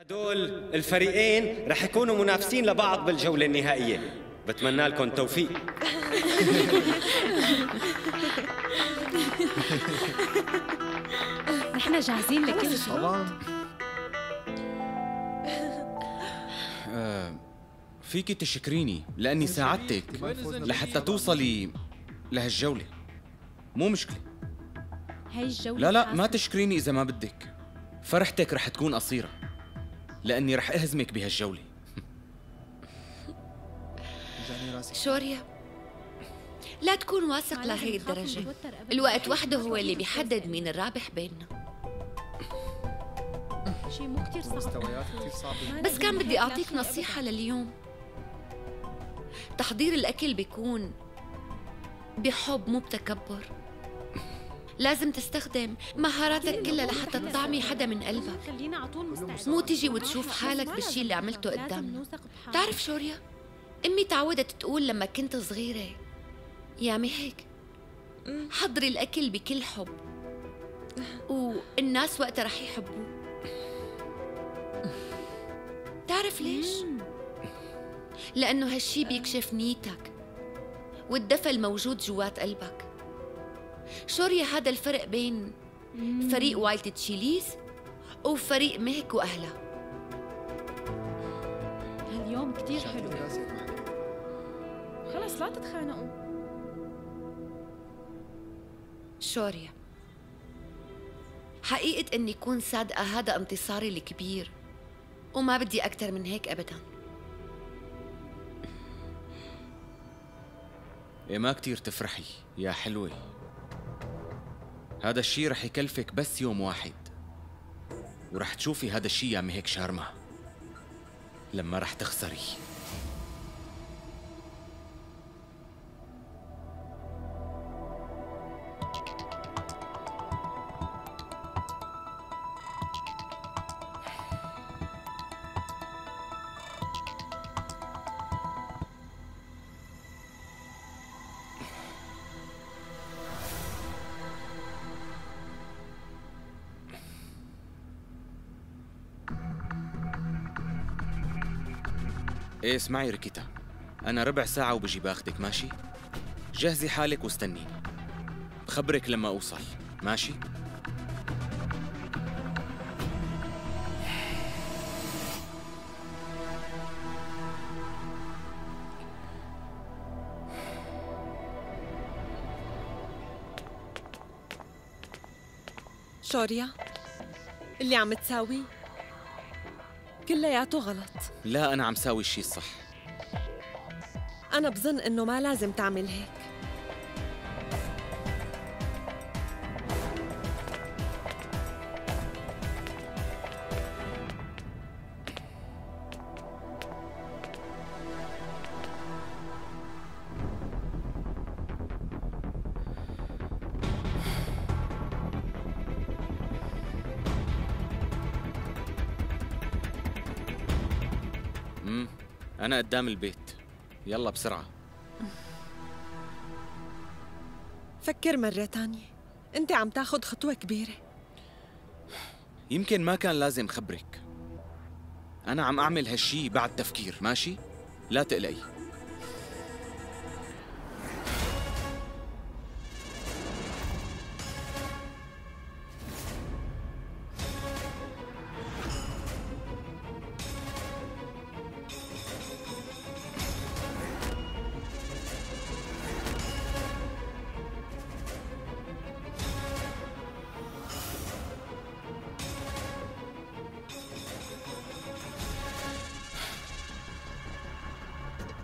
هدول الفريقين رح يكونوا منافسين لبعض بالجولة النهائية. بتمنى لكم التوفيق. نحن جاهزين لكل شيء. طبعا. فيكي تشكريني لأني ساعدتك لحتى توصلي لهالجولة. مو مشكلة. هاي الجولة لا ما تشكريني إذا ما بدك. فرحتك رح تكون قصيرة لأني رح أهزمك بهالجولة. شوريا، لا تكون واثق لهي الدرجة. الوقت وحده هو اللي بيحدد مين الرابح بيننا. شيء مو كتير صعب. مستويات كثير صعبة. بس كان بدي أعطيك نصيحة لليوم. تحضير الأكل بيكون بحب مو بتكبر. لازم تستخدم مهاراتك كلها لحتى تطعمي حدا من قلبك. خلينا على طول مستعد. مو تيجي وتشوف حالك بالشي اللي عملته قدامنا. تعرف شوريا، أمي تعودت تقول لما كنت صغيرة يا مهيك حضري الأكل بكل حب والناس وقتها رح يحبوه. تعرف ليش؟ لأنه هالشي بيكشف نيتك والدفى الموجود جوات قلبك. شوريا، هذا الفرق بين فريق وايلد تشيليز وفريق مهك وأهلها. هاليوم كتير حلو. خلص لا تتخانقوا. شوريا، حقيقة إني كون صادقة هذا انتصاري الكبير وما بدي أكتر من هيك أبداً. إيه ما كتير تفرحي يا حلوة. هذا الشي رح يكلفك بس يوم واحد، ورح تشوفي هذا الشي يا مهيك شارمة لما رح تخسري. ايه اسمعي ريكيتا، أنا ربع ساعة وبجي باخدك، ماشي؟ جهزي حالك واستنيني، بخبرك لما أوصل، ماشي؟ شوريا، اللي عم تساويه كلياته غلط. لا أنا عم ساوي الشي الصح. أنا بظن إنه ما لازم تعمل هيك. أنا قدام البيت، يلا بسرعة. فكر مرة تانية، أنت عم تاخد خطوة كبيرة. يمكن ما كان لازم خبرك. أنا عم أعمل هالشي بعد تفكير، ماشي؟ لا تقلقي.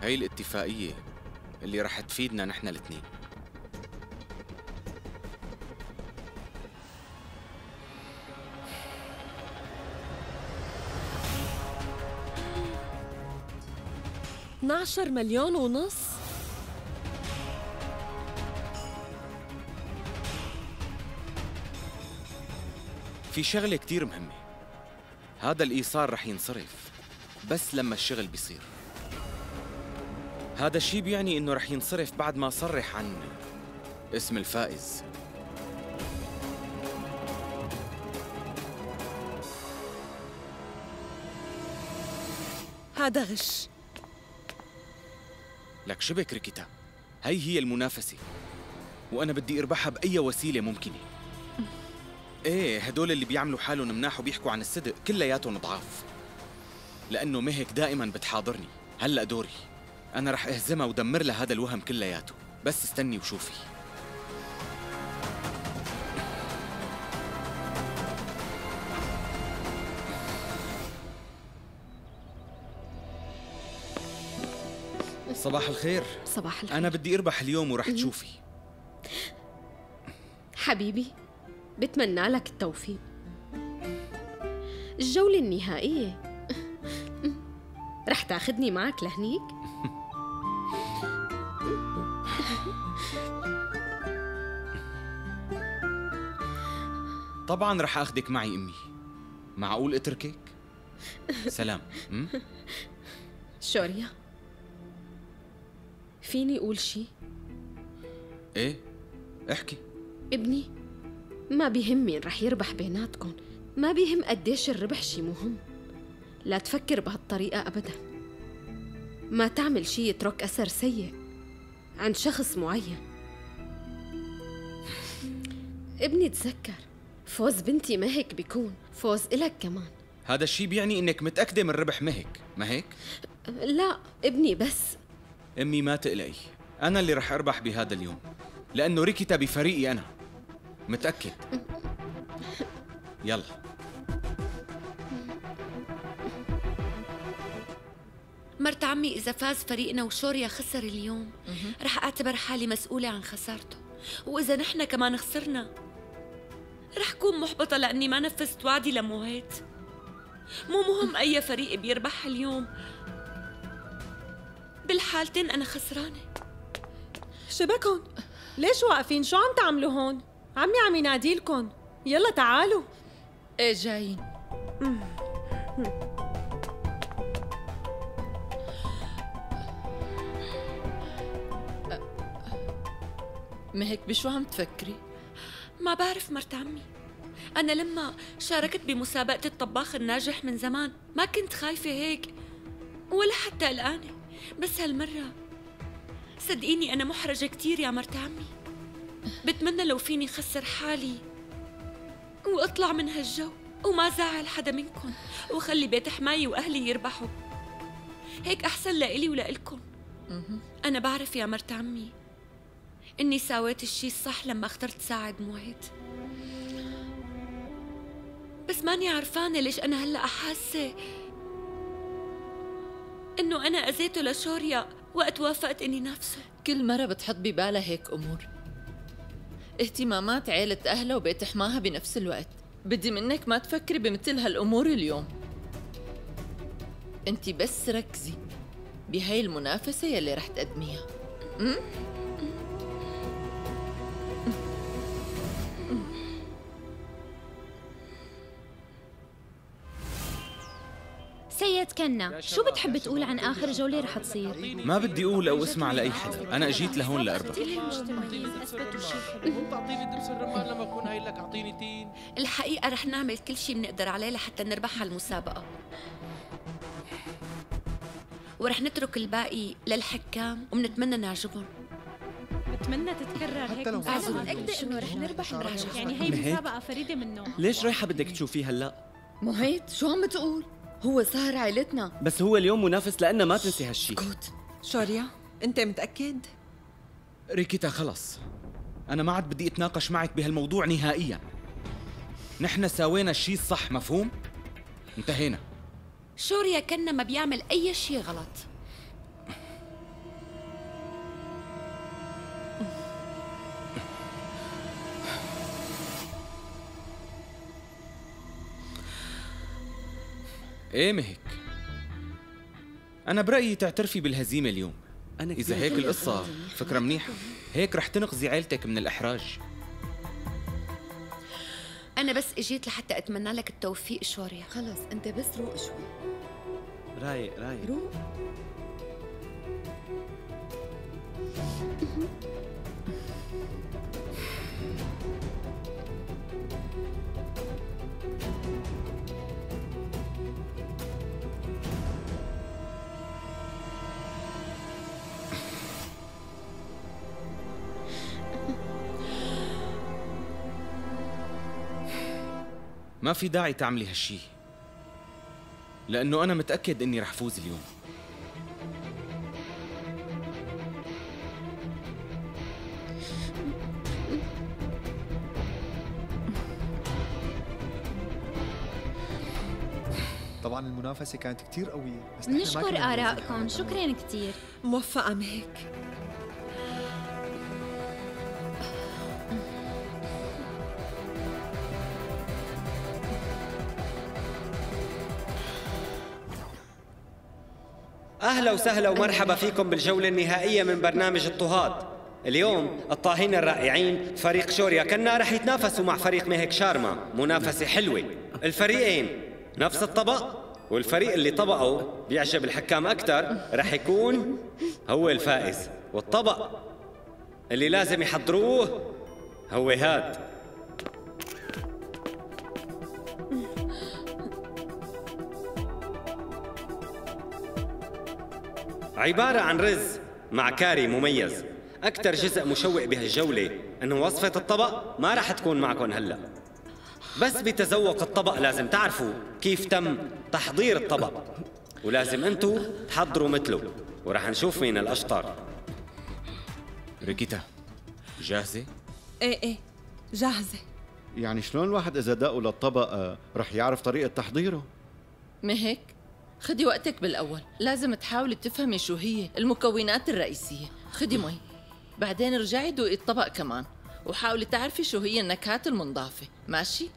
هاي الاتفاقية اللي رح تفيدنا نحن الاثنين. $12.5 مليون. في شغلة كتير مهمة. هذا الإيصال رح ينصرف بس لما الشغل بيصير. هذا الشيء بيعني إنه رح ينصرف بعد ما صرح عن اسم الفائز. هذا غش. لك شبك ريكيتا، هي المنافسة، وأنا بدي أربحها بأي وسيلة ممكنة. إيه، هدول اللي بيعملوا حالهم مناح وبيحكوا عن الصدق كلياتهم ضعاف، لأنه مهك دائما بتحاضرني. هلأ دوري، أنا رح أهزمها ودمر لها هذا الوهم كلياته، بس استني وشوفي. صباح الخير. صباح الخير. أنا بدي أربح اليوم ورح تشوفي. حبيبي، بتمنى لك التوفيق. الجولة النهائية رح تاخدني معك لهنيك؟ طبعاً رح أخدك معي أمي. معقول أتركك؟ سلام. شوريا، فيني أقول شي؟ إيه؟ احكي. ابني، ما بيهم مين رح يربح بيناتكم، ما بيهم قديش الربح شي مهم. لا تفكر بهالطريقة أبداً. ما تعمل شي يترك أثر سيء عند شخص معين. ابني تذكر، فوز بنتي ما هيك بيكون فوز إلك كمان. هذا الشي بيعني إنك متأكدة من ربح مهك، ما هيك؟ لا ابني، بس أمي ما تقلقي، أنا اللي رح أربح بهذا اليوم، لأنه ريكيتا بفريقي أنا، متأكد. يلا. مرت عمي إذا فاز فريقنا وشوريا خسر اليوم رح أعتبر حالي مسؤولة عن خسارته، وإذا نحن كمان خسرنا رح كون محبطة لأني ما نفذت وعدي لموهيت. مو مهم أي فريق بيربح اليوم، بالحالتين أنا خسرانة. شبكن؟ ليش واقفين؟ شو عم تعملوا هون؟ عمي عم يناديلكن، يلا تعالوا. ايه جايين. مهك بشو عم تفكري؟ ما بعرف مرت عمي، أنا لما شاركت بمسابقة الطباخ الناجح من زمان ما كنت خايفة هيك ولا حتى قلقانة، بس هالمرة صدقيني أنا محرجة كتير يا مرت عمي. بتمنى لو فيني خسر حالي وأطلع من هالجو وما زعل حدا منكم وخلي بيت حماية وأهلي يربحوا، هيك أحسن لإلي ولإلكم. أنا بعرف يا مرت عمي إني ساويت الشي الصح لما اخترت ساعد موعد، بس ماني عرفانة ليش أنا هلأ حاسة إنه أنا أذيته لشوريا وقت وافقت إني نافسه. كل مرة بتحط ببالها هيك أمور، اهتمامات عيلة أهلها وبيت حماها بنفس الوقت. بدي منك ما تفكري بمثل هالأمور اليوم. انتي بس ركزي بهاي المنافسة يلي رح تقدميها. سيد كنا، شو بتحب تقول عن آخر جولة رح تصير؟ ما بدي أقول أو أسمع لأي حدا، أنا أجيت لهون لأربح. الحقيقة رح نعمل كل شي بنقدر عليه لحتى نربح هالمسابقة، ورح نترك الباقي للحكام وبنتمنى نعجبهم. بتمنى تتكرر هيك مسابقة. متأكدة إنه رح نربح يعني هي مسابقة فريدة من نوعها. ليش رايحة بدك تشوفيه هلا؟ مهيت شو عم بتقول؟ هو صار عائلتنا، بس هو اليوم منافس لأنه ما تنسي هالشي. اسكت. شوريا، أنت متأكد؟ ريكيتا خلص، أنا ما عاد بدي أتناقش معك بهالموضوع نهائياً. نحن ساوينا الشي الصح، مفهوم؟ انتهينا. شوريا كنا ما بيعمل أي شي غلط. إيه مهك، أنا برأيي تعترفي بالهزيمة اليوم. إذا هيك القصة فكرة منيحة، هيك رح تنقذي عيلتك من الإحراج. أنا بس إجيت لحتى أتمنى لك التوفيق شوريا. خلص انت بس روق شوي. رايق روق. ما في داعي تعملي هالشي، لأنه أنا متأكد إني رح فوز اليوم. طبعا المنافسة كانت كتير قوية، بس نحن ما نشكر كنا آرائكم، شكراً كتير. موفقة مهك. أهلا وسهلا ومرحبا فيكم بالجولة النهائية من برنامج الطهاد. اليوم الطاهين الرائعين فريق شوريا كنا رح يتنافسوا مع فريق مهك شارما، منافسة حلوة. الفريقين نفس الطبق، والفريق اللي طبقه بيعجب الحكام أكثر رح يكون هو الفائز. والطبق اللي لازم يحضروه هو هاد. عبارة عن رز مع كاري مميز. أكثر جزء مشوق بهالجولة إنه وصفة الطبق ما رح تكون معكم هلأ، بس بتذوق الطبق لازم تعرفوا كيف تم تحضير الطبق، ولازم أنتوا تحضروا مثله، ورح نشوف مين الأشطر. ريكيتا جاهزة؟ ايه جاهزة. يعني شلون الواحد إذا دقوا للطبق رح يعرف طريقة تحضيره؟ مهك خدي وقتك بالأول، لازم تحاولي تفهمي شو هي المكونات الرئيسية. خدي مي، بعدين رجعي دوقي الطبق كمان، وحاولي تعرفي شو هي النكهات المنضافة، ماشي؟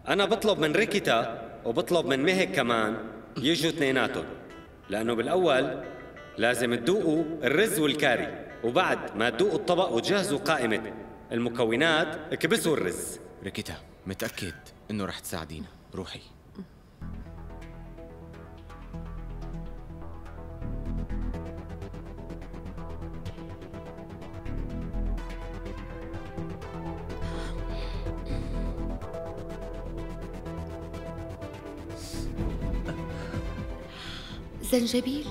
أنا بطلب من ريكيتا وبطلب من مهك كمان يجوا اثنيناتهم، لأنه بالأول لازم تذوقوا الرز والكاري، وبعد ما تذوقوا الطبق وتجهزوا قائمة المكونات اكبسوا الرز. ريكيتا متأكد إنه رح تساعدينا، روحي. زنجبيل.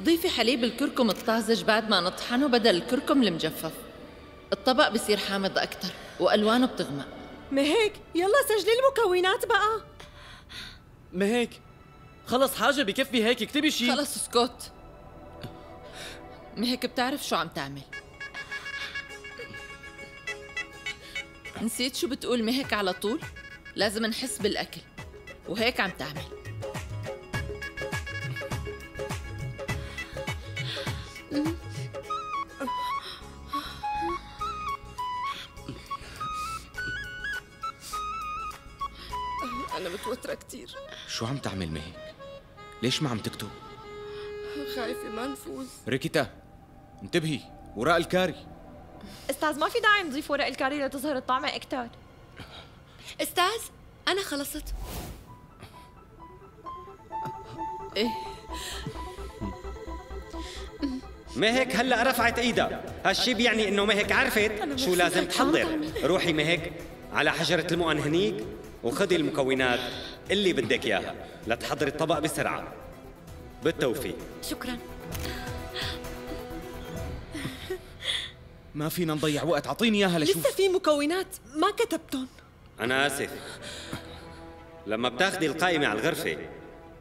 ضيفي حليب الكركم الطازج بعد ما نطحنه بدل الكركم المجفف. الطبق بصير حامض أكتر وألوانه بتغمق. مهك يلا سجلي المكونات بقى. مهك خلص حاجة بكفي هيك، اكتبي شي. خلص اسكت. مهك بتعرف شو عم تعمل. نسيت شو بتقول مهك على طول؟ لازم نحس بالأكل، وهيك عم تعمل. أنا متوترة كتير. شو عم تعمل مهك؟ ليش ما عم تكتب؟ خايفة ما نفوز. ريكيتا انتبهي، وراء الكاري. استاذ ما في داعي نضيف ورق الكاري لتظهر الطعمة أكتر. استاذ أنا خلصت. إيه مهك هلا رفعت ايدها، هالشي بيعني انه مهك عرفت شو لازم تحضر. روحي مهك على حجرة المؤن هنيك وخذي المكونات اللي بدك اياها لتحضري الطبق بسرعة. بالتوفيق. شكرا. ما فينا نضيع وقت، اعطيني اياها لشوف. لسه في مكونات ما كتبتهم. انا اسف، لما بتاخدي القائمة على الغرفة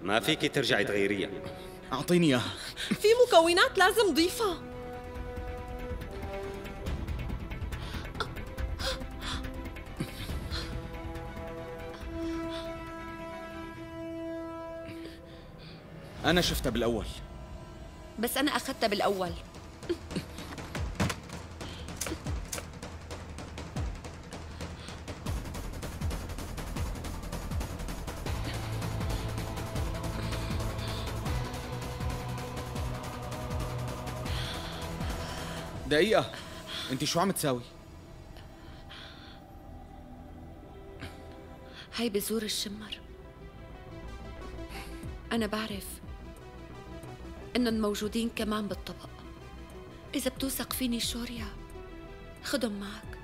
ما فيكي ترجعي تغيريها. اعطيني اياها. في مكونات لازم نضيفها. أنا شفتها بالأول. بس أنا أخذتها بالأول. دقيقة، انت شو عم تساوي؟ هاي بذور الشمر. أنا بعرف إنهم موجودين كمان بالطبق. إذا بتوثق فيني شوريا خدهم معك.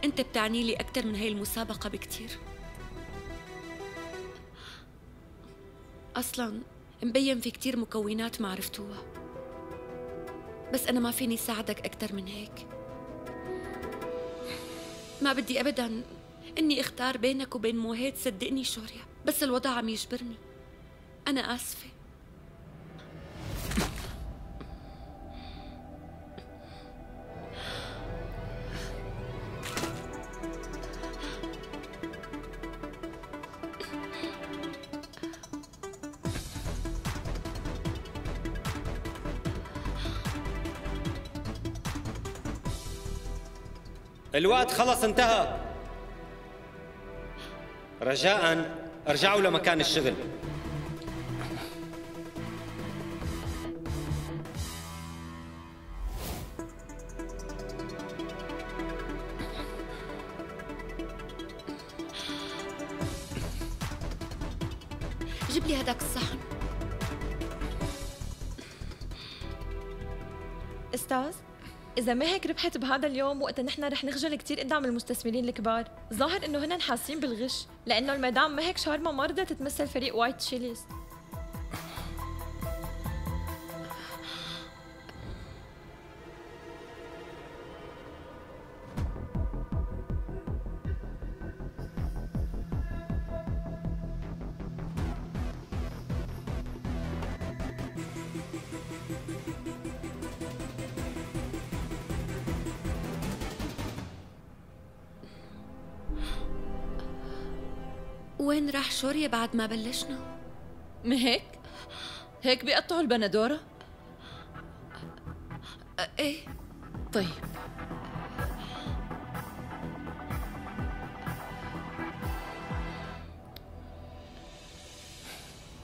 أنت بتعني لي أكثر من هاي المسابقة بكتير. أصلاً مبين في كتير مكونات ما عرفتوها، بس أنا ما فيني ساعدك أكثر من هيك. ما بدي أبداً إني اختار بينك وبين موهيت، صدقني شوريا، بس الوضع عم يجبرني. أنا آسفة. الوقت خلص انتهى. رجاءً ارجعوا لمكان الشغل. جيب لي هداك الصحن. استاذ، إذا ما هيك ربحت بهذا اليوم وقت نحن رح نخجل كثير قدام المستثمرين الكبار، ظاهر إنه هن حاسين بالغش، لأنه المدام ما هيك شارما ما رضت تمثل فريق وايت تشيليز. وين راح شوريا بعد ما بلشنا؟ ما هيك؟ هيك بيقطعوا البندورة؟ ايه. طيب.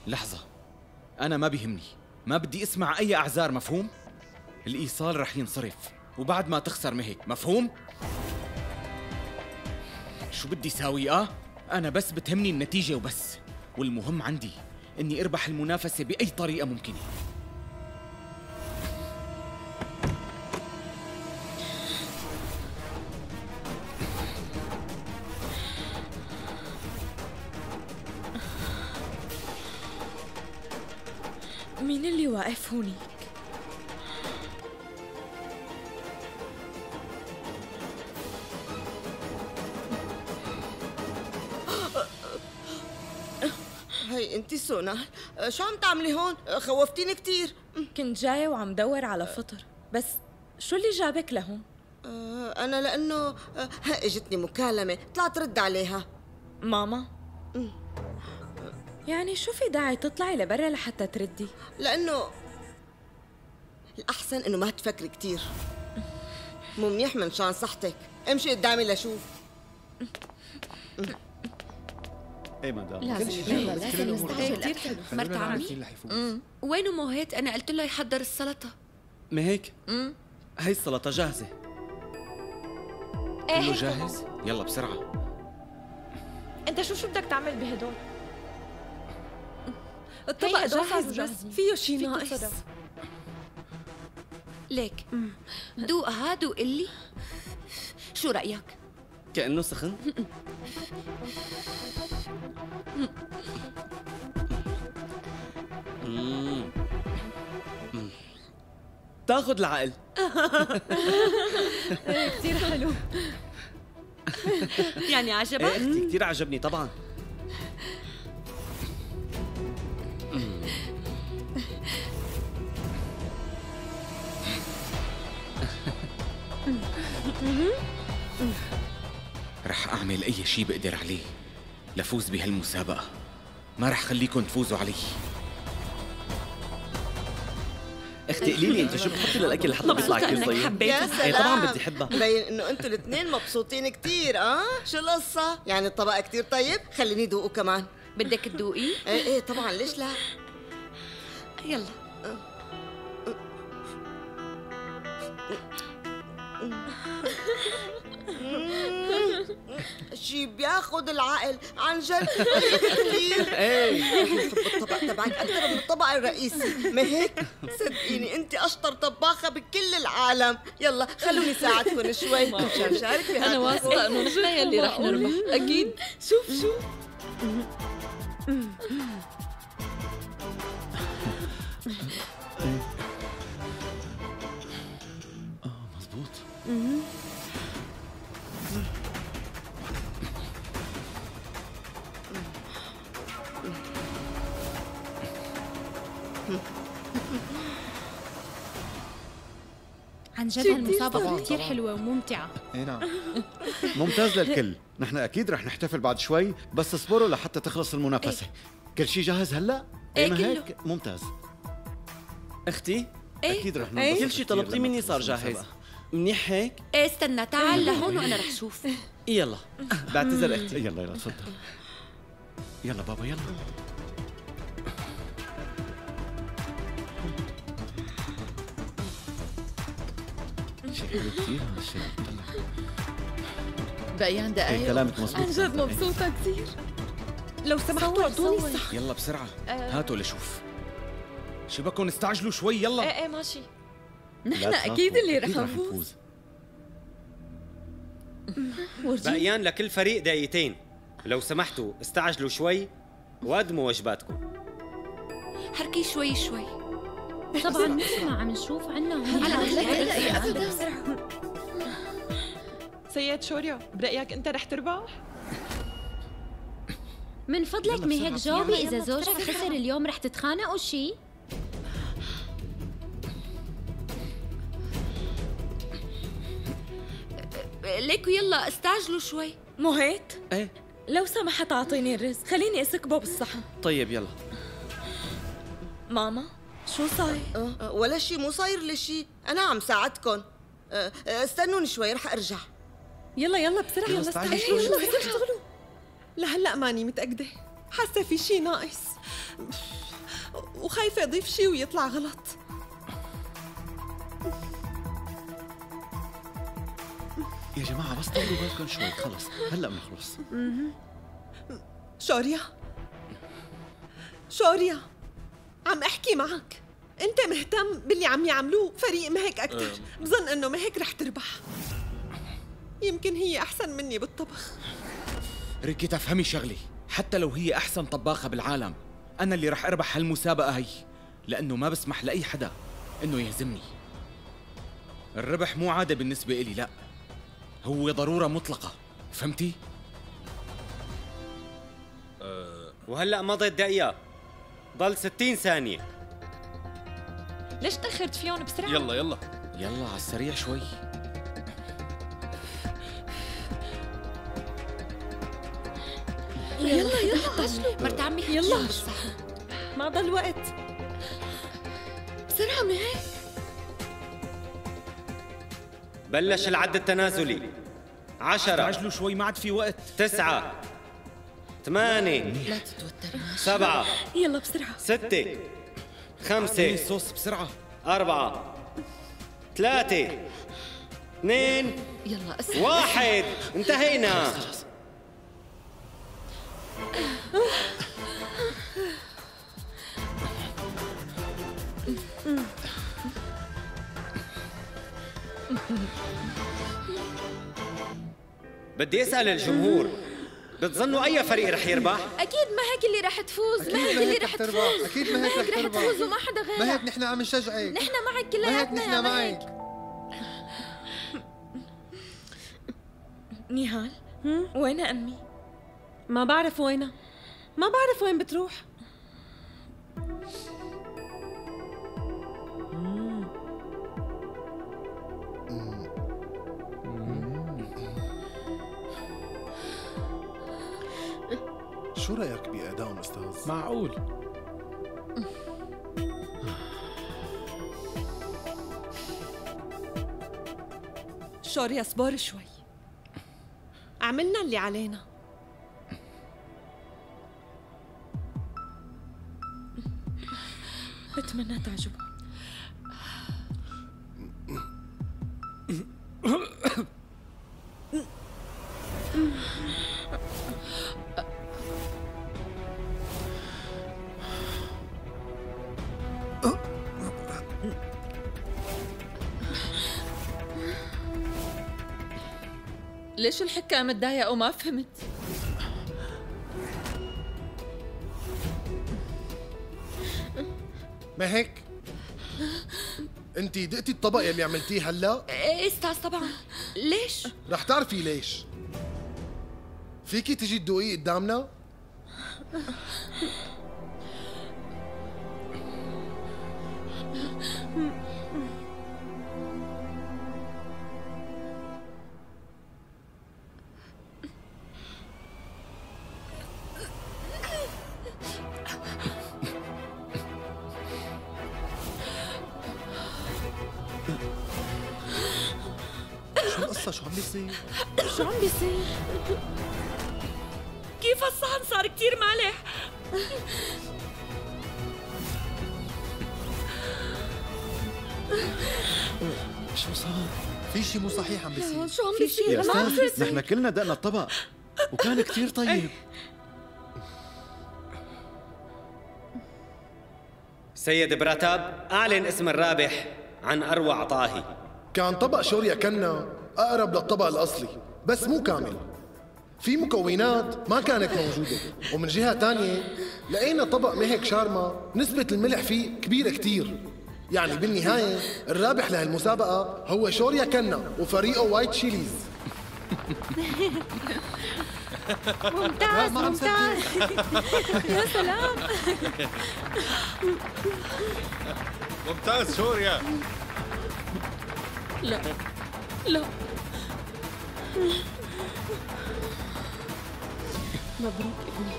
لحظة، أنا ما بيهمني، ما بدي أسمع أي أعذار، مفهوم؟ الإيصال رح ينصرف وبعد ما تخسر مهك، مفهوم؟ شو بدي ساوي أنا بس بتهمني النتيجة وبس، والمهم عندي إني أربح المنافسة بأي طريقة ممكنة. مين اللي واقف هونيك؟ هي انتي سونال، شو عم تعملي هون؟ خوفتيني كتير. كنت جاية وعم دور على فطر، بس شو اللي جابك لهون؟ أنا لأنه اجتني مكالمة، طلعت رد عليها. ماما؟ يعني شو في داعي تطلعي لبرا لحتى تردي؟ لأنه الأحسن إنه ما تفكري كتير، مو منيح من شان صحتك. امشي قدامي لشوف. ايه مدام، لازم نستعجل. مرت عمي وينه موهيت؟ أنا قلت له يحضر السلطة. ما هيك؟ هي السلطة جاهزة. كله جاهز؟ يلا بسرعة. انت شو بدك تعمل بهدول؟ الطبق جاهز بس فيه شي ناقص. ليك دوقها، دوق لي شو رأيك؟ كأنه سخن. تاخد العقل. كثير حلو. يعني عجبك؟ ايه اختي كثير عجبني طبعا. رح أعمل أي شي بقدر عليه لفوز بهالمسابقة، ما رح خليكم تفوزوا علي. اختي قولي لي انت شو بتحطي للاكل لحتى بيطلع كثير طيب؟ يا سلام، ايه طبعا بدي احبها. مبين انه انتوا الاثنين مبسوطين كثير. شو القصة؟ يعني الطبق كثير طيب؟ خليني دوقه كمان. بدك تدوقي؟ ايه طبعا، ليش لا؟ يلا. شي بياخد العقل عن جد كثير. ايه بحب الطبق تبعك اكثر من الطبق الرئيسي، ما هيك؟ صدقيني انت اشطر طباخه بكل العالم. يلا خلوني ساعدكم شوي مشان شارك بهذا. انا واثقه انه نحن يلي رح نربح اكيد. شوف مزبوط. عن جد هالمسابقة كتير حلوة وممتعة. اي نعم. ممتاز للكل، نحن اكيد رح نحتفل بعد شوي، بس اصبروا لحتى تخلص المنافسه. كل شيء جاهز هلا؟ إيه ما كله. هيك ممتاز. اختي اكيد رح كل ننبسط شيء كتير طلبتيه لما مني تخلص صار جاهز. المسابقة. منيح هيك؟ ايه استنى، تعال لهون وانا رح شوف. يلا بعتذر اختي. يلا تفضل. يلا بابا يلا. شيء حلو كثير هذا الشيء. بقيان دقايق. كلامك مزبوط. عن جد مبسوطة كثير. لو سمحتوا اعطوني الصح. يلا بسرعة هاتوا لشوف. شبكن استعجلوا شوي يلا. ايه ماشي. نحن اكيد اللي رح نفوز. بقيان لكل فريق دقيقتين، لو سمحتوا استعجلوا شوي وقدموا وجباتكم. حركي شوي شوي. طبعا مثل ما عم نشوف عنا هون سيد شوريا، برأيك انت رح تربح؟ من فضلك ما هيك جاوبي، إذا زوجك خسر اليوم رح تتخانقوا شي؟ ليكوا يلا استعجلوا شوي. مهيت ايه لو سمحت اعطيني الرز، خليني اسكبه بالصحن. طيب يلا. ماما شو صاير؟ ولا شيء، مو صاير لي شيء، انا عم ساعدكم. استنوني شوي رح ارجع. يلا بسرعة، يلا استعجلوا استعجلوا، شوي. يلا اشتغلوا. لهلا ماني متأكدة، حاسة في شيء ناقص وخايفة اضيف شيء ويطلع غلط. يا جماعة بس طولوا بالكم شوي، خلص هلا بنخلص. شوريا عم احكي معك، انت مهتم باللي عم يعملوه فريق مهك اكثر. بظن انه مهك رح تربح، يمكن هي احسن مني بالطبخ. ريكي تفهمي شغلي، حتى لو هي أحسن طباخة بالعالم أنا اللي رح أربح هالمسابقة هي، لأنه ما بسمح لأي حدا إنه يهزمني. الربح مو عادة بالنسبة إلي، لا هو ضرورة مطلقة، فهمتي؟ وهلأ مضت دقيقة، ضل 60 ثانية. ليش تأخرت فيهم بسرعة؟ يلا يلا على السريع شوي. يلا مرت عمي يلا. حطيهم بالصحن. ما ضل وقت. بسرعة مهيك. بلش العد التنازلي. 10 استعجلوا شوي ما عاد في وقت. 9 8 لا تتوتري. 7 يلا بسرعة. 6 5 الصوص بسرعة. 4 3 2 يلا اسرع. 1 انتهينا. بدي اسأل الجمهور، بتظنوا أي فريق رح يربح؟ أكيد ما هيك اللي رح تفوز، ما هيك اللي رح تفوز، اكيد ما هيك رح تفوز تربح. وما حدا ما غيرك. هيك نحن عم نشجعك. نحن معك ما هيك كلياتنا يا نحن مهيك. معك. نهال وين امي؟ ما بعرف وينها، ما بعرف وين بتروح. شو رأيك بأدائهم أستاذ؟ معقول. شوريا اصبر شوي، عملنا اللي علينا. بتمنى تعجبهم. ليش الحكام متضايقة وما فهمت؟ ما هيك؟ انت دقتي الطبق يلي عملتيه هلا؟ ايه استاذ طبعا. ليش؟ رح تعرفي ليش. فيكي تجي تدوقيه قدامنا؟ شو القصة؟ شو عم بيصير؟ شو عم بيصير؟ كيف الصحن صار كتير مالح؟ شو صار؟ في شيء مو صحيح عم بيصير. شو عم بيصير؟ يا استاذ نحن كلنا دقنا الطبق وكان كتير طيب. سيد براتاب، أعلن اسم الرابح عن أروع طاهي. كان طبق شوريا كنا أقرب للطبق الأصلي بس مو كامل. في مكونات ما كانت موجودة، ومن جهة تانية لقينا طبق مهك شارما نسبة الملح فيه كبيرة كتير. يعني بالنهاية الرابح لهالمسابقة هو شوريا كنا وفريقه وايت تشيليز. ممتاز ممتاز. يا سلام. ممتاز شوريا. لا لا. مبروك ابني.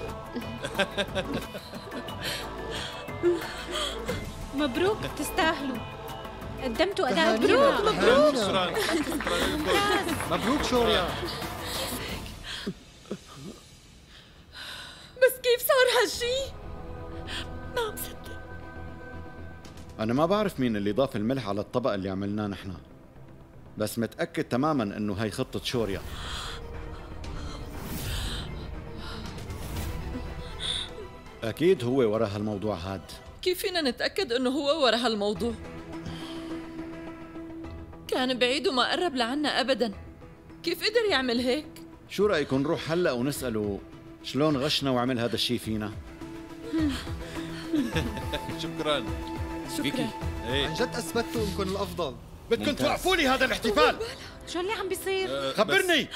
مبروك، تستاهلوا. قدمتوا أداء مبروك مبروك. ممتاز. مبروك شوريا. بس كيف صار هالشي؟ ما عم صدق. أنا ما بعرف مين اللي ضاف الملح على الطبق اللي عملناه نحن، بس متأكد تماماً إنه هي خطة شوريا. أكيد هو ورا هالموضوع هاد. كيف فينا نتأكد إنه هو ورا هالموضوع؟ كان بعيد وما قرب لعنا أبداً. كيف قدر يعمل هيك؟ شو رأيكم نروح هلأ ونسأله شلون غشنا وعمل هذا الشيء فينا؟ شكرا. فيكي عن جد اثبتوا انكم الافضل. بدكم توقفوا لي هذا الاحتفال. شو اللي عم بيصير؟ خبرني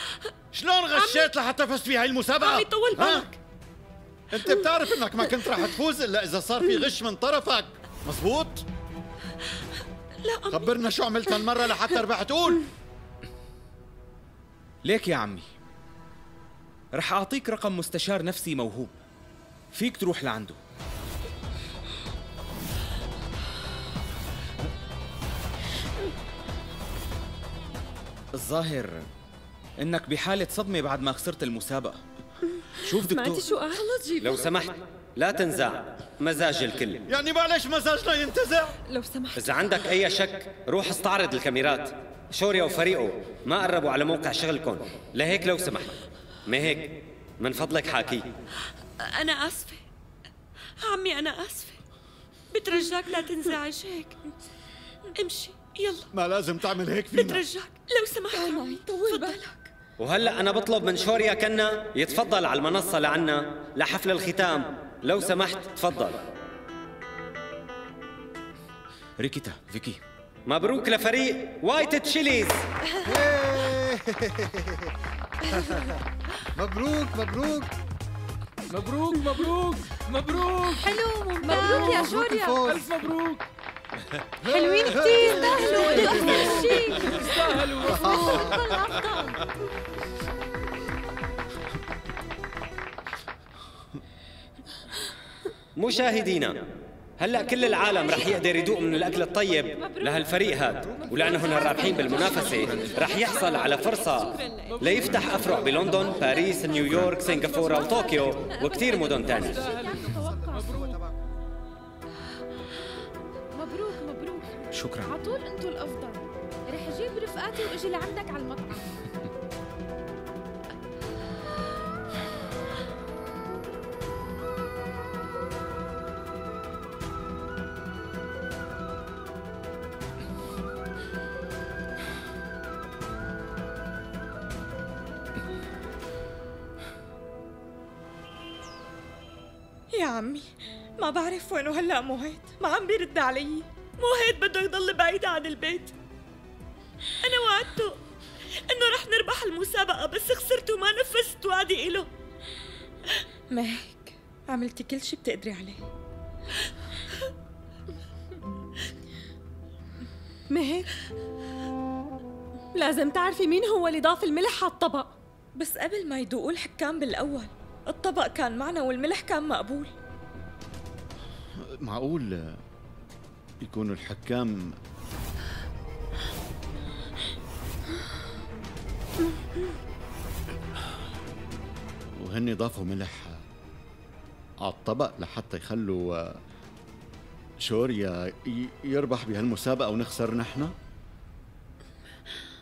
شلون غشيت لحتى فزت في هاي المسابقة؟ عمي طول بالك. انت بتعرف انك ما كنت راح تفوز الا اذا صار في غش من طرفك، مزبوط؟ لا عمي. خبرنا شو عملت هالمرة لحتى ربحت. قول. ليك يا عمي، رح أعطيك رقم مستشار نفسي موهوب، فيك تروح لعنده. الظاهر إنك بحالة صدمة بعد ما خسرت المسابقة. شوف دكتور، سمعتي شو قال؟ لو سمحت لا تنزع مزاج الكل. يعني معلش مزاجنا ينتزع؟ لو سمحت. إذا عندك أي شك روح استعرض الكاميرات. شوريا وفريقه ما قربوا على موقع شغلكم، لهيك لو سمحت ما هيك من فضلك حاكي. أنا آسفة عمي، أنا آسفة. بترجاك لا تنزعج هيك. امشي يلا. ما لازم تعمل هيك فينا. بترجاك لو سمحت عمي. طول بالك. وهلأ أنا بطلب من شوريا كنا يتفضل على المنصة لعنا لحفل الختام. لو سمحت تفضل. ريكيتا، فيكي، مبروك لفريق وايت تشيليز. مبروك مبروك مبروك مبروك مبروك. حلو ممتاز. مبروك يا شوريا. ألف مبروك. حلوين كثير. تستاهلوا. أفضل شيء. تستاهلوا. منكم الأفضل. مشاهدينا، هلا كل العالم رح يقدر يذوق من الاكل الطيب لهالفريق هاد، ولانهم الرابحين بالمنافسه رح يحصل على فرصه ليفتح افرع بلندن، باريس، نيويورك، سنغافوره وطوكيو وكثير مدن ثانيه. مبروك مبروك. شكرا. على طول انتوا الأفضل. رح اجيب رفقاتي واجي لعندك على المطعم. يا عمي ما بعرف وينه هلا موهيت، ما عم بيرد علي. موهيت بده يضل بعيد عن البيت. أنا وعدته إنه رح نربح المسابقة، بس خسرت وما نفذت وعدي إله. مهك عملتي كل شي بتقدري عليه. مهك لازم تعرفي مين هو اللي ضاف الملح على الطبق. بس قبل ما يدوقوا الحكام بالأول الطبق كان معنا والملح كان مقبول. معقول يكونوا الحكام وهن ضافوا ملح على الطبق لحتى يخلوا شوريا يربح بهالمسابقة ونخسر نحن؟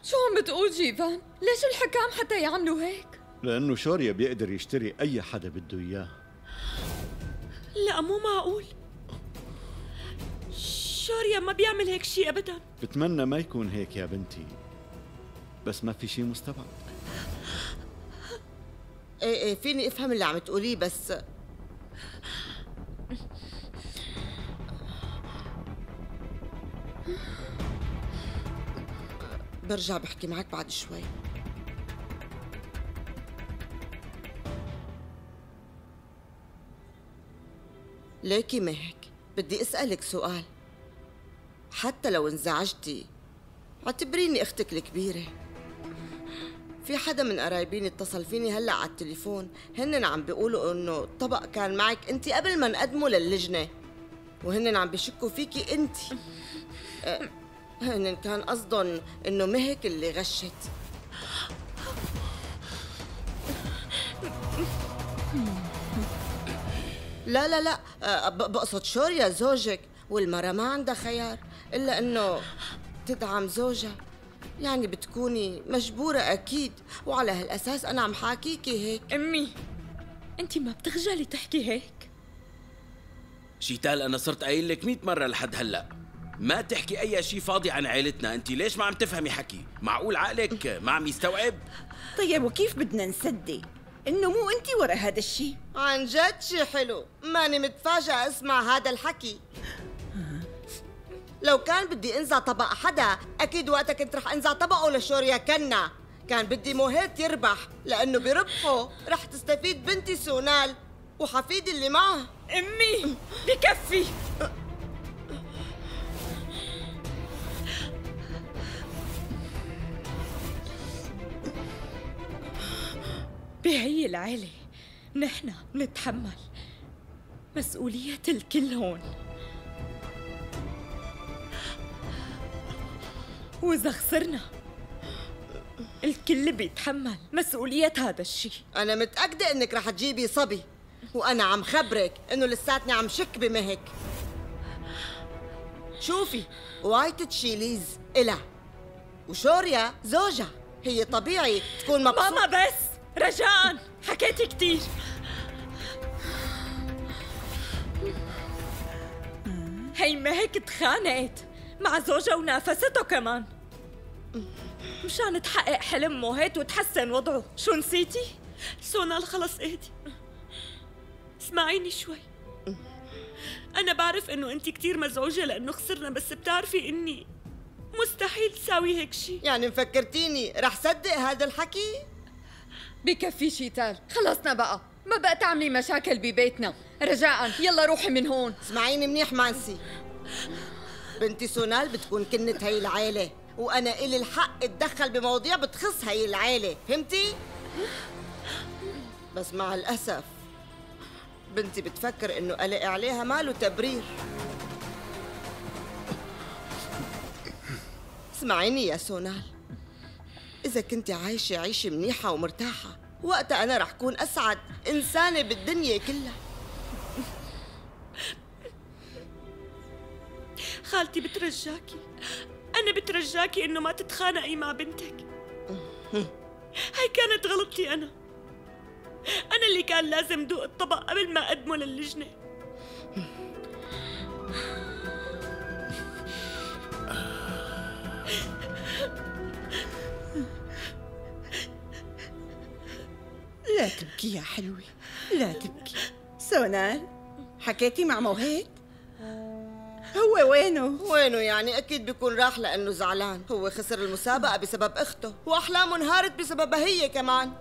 شو عم بتقول جيفان؟ ليش الحكام حتى يعملوا هيك؟ لأنه شوريا بيقدر يشتري أي حدا بده إياه. لا مو معقول، شوريا ما بيعمل هيك شيء أبداً. بتمنى ما يكون هيك يا بنتي، بس ما في شيء مستبعد. ايه فيني افهم اللي عم تقوليه، بس برجع بحكي معك بعد شوي. ليكي مهك بدي اسألك سؤال، حتى لو انزعجتي اعتبريني اختك الكبيرة. في حدا من قرايبيني اتصل فيني هلا على التليفون، هن عم بيقولوا انه الطبق كان معك انت قبل ما نقدمه للجنة، وهن عم بيشكوا فيكي انت. هن كان قصدهم انه مهك اللي غشت. لا لا لا، بقصد شوريا زوجك، والمرة ما عندها خيار إلا إنه تدعم زوجها. يعني بتكوني مجبورة أكيد، وعلى هالأساس أنا عم حاكيكي هيك. أمي أنتِ ما بتخجلي تحكي هيك؟ شيتال أنا صرت قايل لك 100 مرة لحد هلأ ما تحكي أي شيء فاضي عن عائلتنا. أنت ليش ما عم تفهمي حكي؟ معقول عقلك ما عم يستوعب؟ طيب وكيف بدنا نصدق إنه مو أنت ورا هذا الشيء؟ عن جد شي حلو، ماني متفاجئة أسمع هذا الحكي. لو كان بدي انزع طبق حدا اكيد وقتها كنت رح انزع طبقه لشوريا كنا. كان بدي موهيت يربح، لانه بربحه رح تستفيد بنتي سونال وحفيدي اللي معها. امي بكفي. بهي العيلة نحن بنتحمل مسؤولية الكل هون، وإذا خسرنا الكل بيتحمل مسؤولية هذا الشيء. أنا متأكدة إنك رح تجيبي صبي، وأنا عم خبرك إنه لساتني عم شك بمهك. شوفي، وايت تشيليز إلها وشوريا زوجها، هي طبيعي تكون مبسوطة. ماما بس رجاءً، حكيتي كتير. هي مهك تخانقت مع زوجها ونافسته كمان مشان تحقق حلم موهيت وتحسن وضعه. شو نسيتي؟ سونال خلص اهدي، اسمعيني شوي. أنا بعرف إنه أنت كتير مزعوجة لأنه خسرنا، بس بتعرفي إني مستحيل تساوي هيك شيء. يعني مفكرتيني رح صدق هذا الحكي؟ بكفي شيتال، خلصنا بقى، ما بقى تعملي مشاكل ببيتنا. رجاءً يلا روحي من هون. اسمعيني منيح مانسي، بنتي سونال بتكون كنت هي العيلة، وأنا إلي الحق اتدخل بمواضيع بتخص هي العيلة، فهمتي؟ بس مع الأسف بنتي بتفكر إنه قلق عليها ماله تبرير. اسمعيني يا سونال، إذا كنتي عايشة عيشة منيحة ومرتاحة، وقتها أنا رح كون أسعد إنسانة بالدنيا كلها. خالتي بترجاكي أنا بترجاكي إنه ما تتخانقي مع بنتك. هاي كانت غلطتي أنا اللي كان لازم دوق الطبق قبل ما أقدمه للجنة. لا تبكي يا حلوة، لا تبكي. سونال، حكيتي مع موهيد؟ هو وينه يعني أكيد بيكون راح لأنه زعلان. هو خسر المسابقة بسبب أخته وأحلامه انهارت بسببها هي كمان.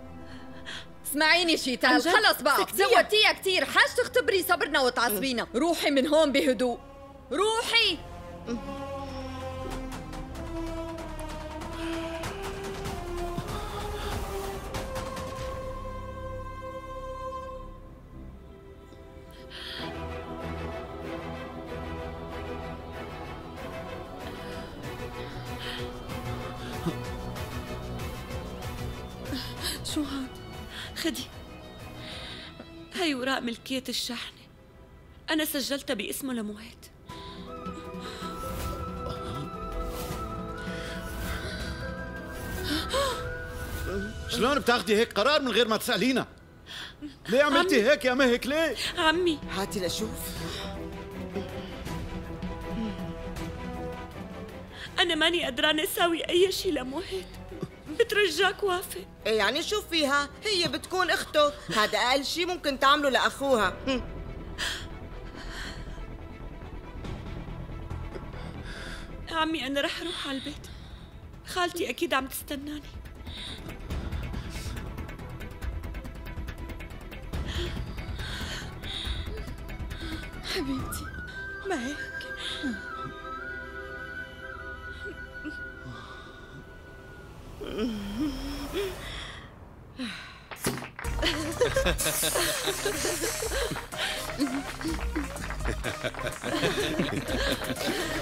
اسمعيني شيتال، خلص بقى، زودتيها كتير. حاج تختبري صبرنا وتعصبينا. روحي من هون بهدوء، روحي. شو هاد؟ خدي، هاي وراء ملكية الشحنة، أنا سجلتها باسمه لموهيد. شلون بتاخدي هيك قرار من غير ما تسألينا؟ ليه عملتي هيك يا مهك ليه؟ عمي هاتي لشوف. أنا ماني قدرانة أساوي أي شي لموهيد، بترجاك وافق. إيه يعني شوف فيها، هي بتكون أخته، هذا أقل شي ممكن تعمله لأخوها. عمي أنا رح أروح على البيت، خالتي أكيد عم تستناني. حبيبتي ما هيك.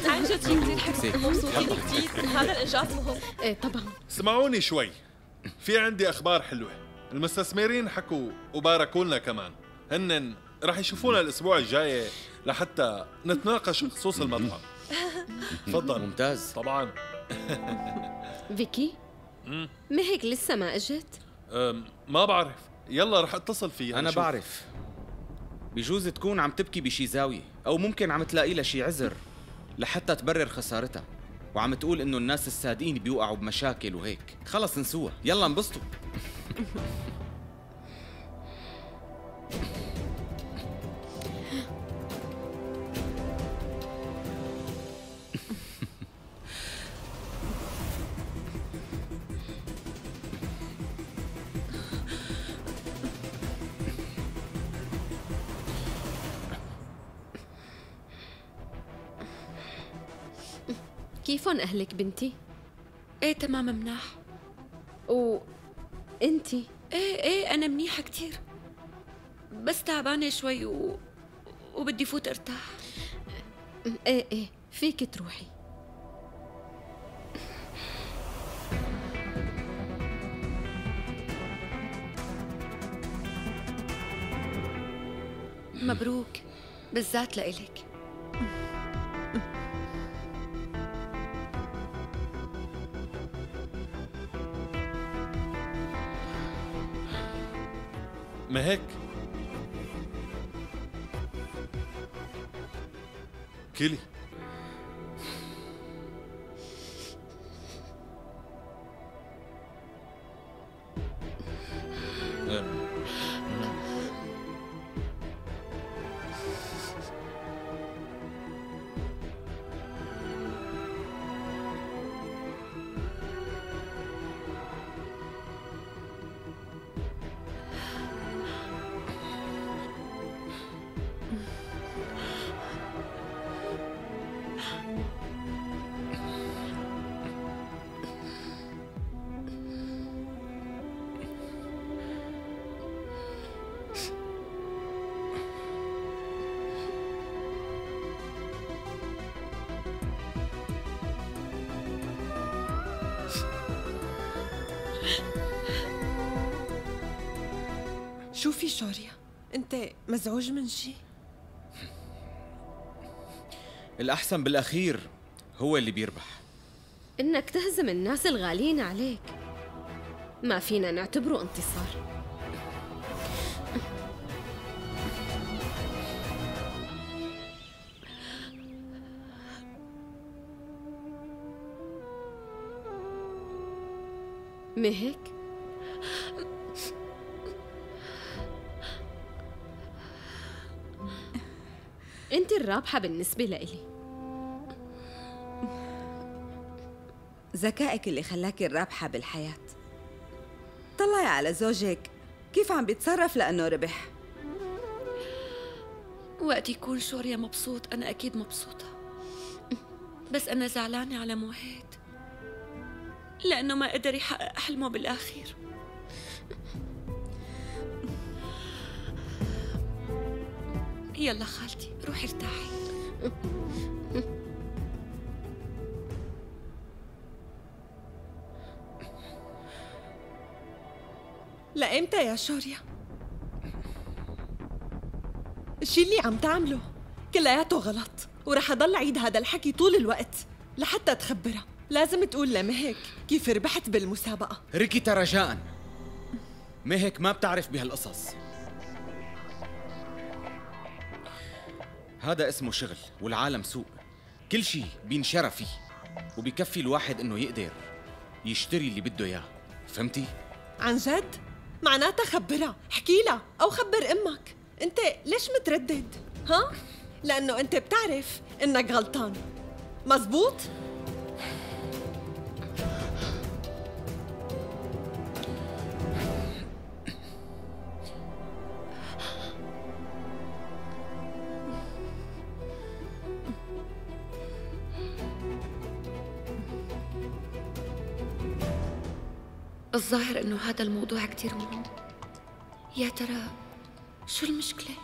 عن جد شي كثير حلو، مبسوطين كثير. هذا الإنجاز مهم. ايه طبعا. اسمعوني شوي، في عندي أخبار حلوة. المستثمرين حكوا وباركوا لنا كمان، هن رح يشوفونا الأسبوع الجاي لحتى نتناقش بخصوص المطعم. تفضل. ممتاز. طبعا. فيكي، مهك لسه ما اجت؟ ما بعرف، يلا رح اتصل فيها. أنا بعرف، بجوز تكون عم تبكي بشي زاوية، أو ممكن عم تلاقي لها شي عذر لحتى تبرر خسارتها، وعم تقول إنه الناس الصادقين بيوقعوا بمشاكل وهيك. خلص نسوها، يلا انبسطوا. كيفن أهلك بنتي؟ ايه تمام مناح. انتي؟ ايه أنا منيحة كتير، بس تعبانة شوي وبدي فوت ارتاح. ايه فيك تروحي. مبروك، بالذات لإلك. مهك كيلي، شو في شوريا؟ أنت مزعوج من شي؟ الأحسن بالأخير هو اللي بيربح. إنك تهزم الناس الغاليين عليك ما فينا نعتبره انتصار. مهك؟ انت الرابحة بالنسبة لإلي. ذكائك اللي خلاكي الرابحة بالحياة. طلعي على زوجك كيف عم بيتصرف لأنه ربح. وقت يكون شوريا مبسوط أنا أكيد مبسوطة، بس أنا زعلانة على موهيد لأنه ما قدر يحقق حلمه بالآخير. يلا خالتي روحي ارتاحي. لإمتى يا شوريا؟ الشي اللي عم تعمله كلياته غلط، ورح أضل عيد هذا الحكي طول الوقت لحتى تخبرها. لازم تقول لمهك كيف ربحت بالمسابقة. ريكيتا رجاءً، مهك ما بتعرف بهالقصص. هذا اسمه شغل والعالم سوق، كل شيء بينشرى فيه، وبيكفي الواحد انه يقدر يشتري اللي بده اياه، فهمتي؟ عن جد؟ معناتها خبرها، احكي لها أو خبر أمك. أنت ليش متردد؟ ها؟ لأنه أنت بتعرف إنك غلطان، مزبوط؟ الظاهر إنه هذا الموضوع كتير مهم. يا ترى شو المشكلة؟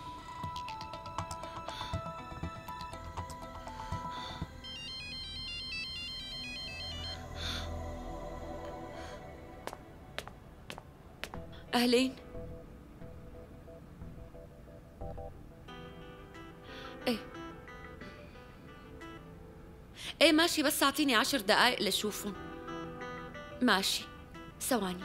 أهلين. ايه ماشي، بس أعطيني 10 دقايق لشوفهم. ماشي، ثواني.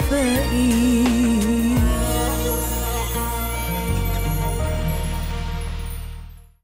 فإن